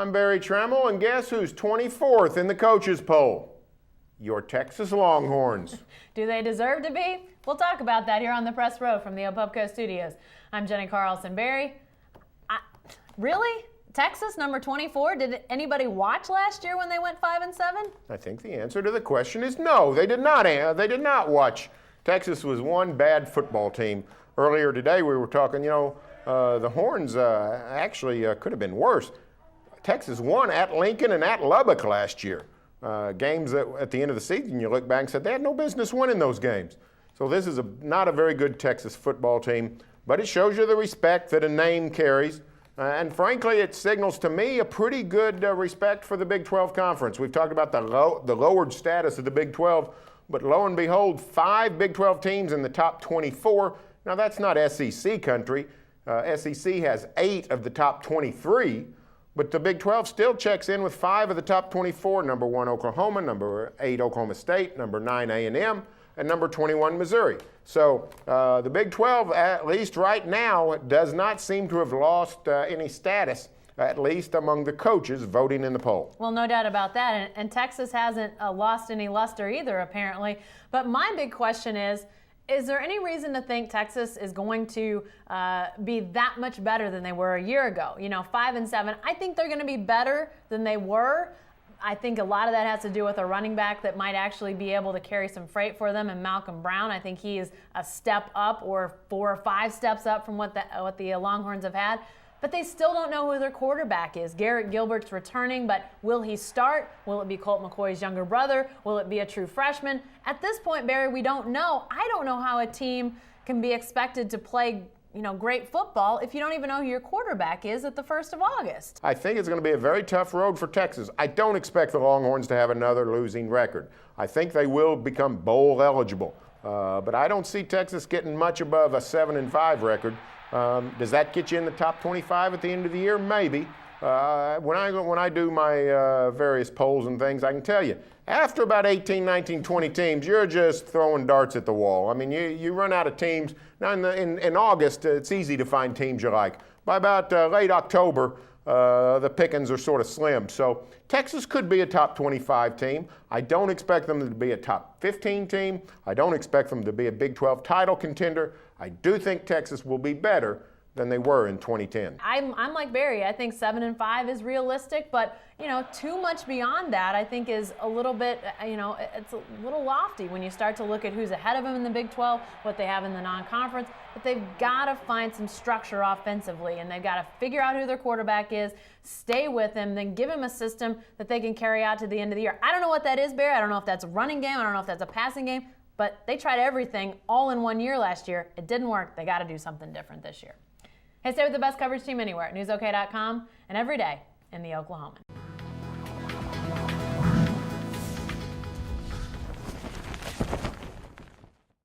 I'm Barry Tramel, and guess who's 24th in the coaches poll? Your Texas Longhorns. Do they deserve to be? We'll talk about that here on the Press Row from the Opubco Studios. I'm Jenni Carlson. Barry, really? Texas, number 24? Did anybody watch last year when they went 5-7? I think the answer to the question is no. They did not. They did not watch. Texas was one bad football team. Earlier today, we were talking. The Horns actually could have been worse. Texas won at Lincoln and at Lubbock last year. Games that at the end of the season, you look back and said they had no business winning those games. So this is not a very good Texas football team, but it shows you the respect that a name carries. And frankly, it signals to me a pretty good respect for the Big 12 Conference. We've talked about the lowered status of the Big 12, but lo and behold, 5 Big 12 teams in the top 24. Now that's not SEC country. SEC has 8 of the top 23. But the Big 12 still checks in with 5 of the top 24, number 1 Oklahoma, number 8 Oklahoma State, number 9 A&M, and number 21 Missouri. So the Big 12, at least right now, does not seem to have lost any status, at least among the coaches voting in the poll. Well, no doubt about that. And Texas hasn't lost any luster either, apparently. But my big question is there any reason to think Texas is going to be that much better than they were a year ago? 5-7. I think they're going to be better than they were. I think a lot of that has to do with a running back that might actually be able to carry some freight for them, and Malcolm Brown. I think he is a step up, or 4 or 5 steps up from what the Longhorns have had. But they still don't know who their quarterback is. Garrett Gilbert's returning, but will he start? Will it be Colt McCoy's younger brother? Will it be a true freshman? At this point, Barry, we don't know. I don't know how a team can be expected to play, great football if you don't even know who your quarterback is at the 1st of August. I think it's going to be a very tough road for Texas. I don't expect the Longhorns to have another losing record. I think they will become bowl eligible. But I don't see Texas getting much above a 7-5 record. Does that get you in the top 25 at the end of the year? Maybe. When I do my various polls and things, I can tell you, after about 18, 19, 20 teams, you're just throwing darts at the wall. I mean, you run out of teams. Now, in August, it's easy to find teams you like. By about late October, the pickings are sort of slim. So Texas could be a top 25 team. I don't expect them to be a top 15 team. I don't expect them to be a Big 12 title contender. I do think Texas will be better than they were in 2010. I'm like Barry. I think 7-5 is realistic, but too much beyond that I think is a little bit, it's a little lofty when you start to look at who's ahead of them in the Big 12, what they have in the non-conference. But they've got to find some structure offensively, and they've got to figure out who their quarterback is, stay with him, then give him a system that they can carry out to the end of the year. I don't know what that is, Barry. I don't know if that's a running game. I don't know if that's a passing game. But they tried everything all in one year last year. It didn't work. They got to do something different this year. Hey, stay with the best coverage team anywhere at newsok.com and every day in the Oklahoman.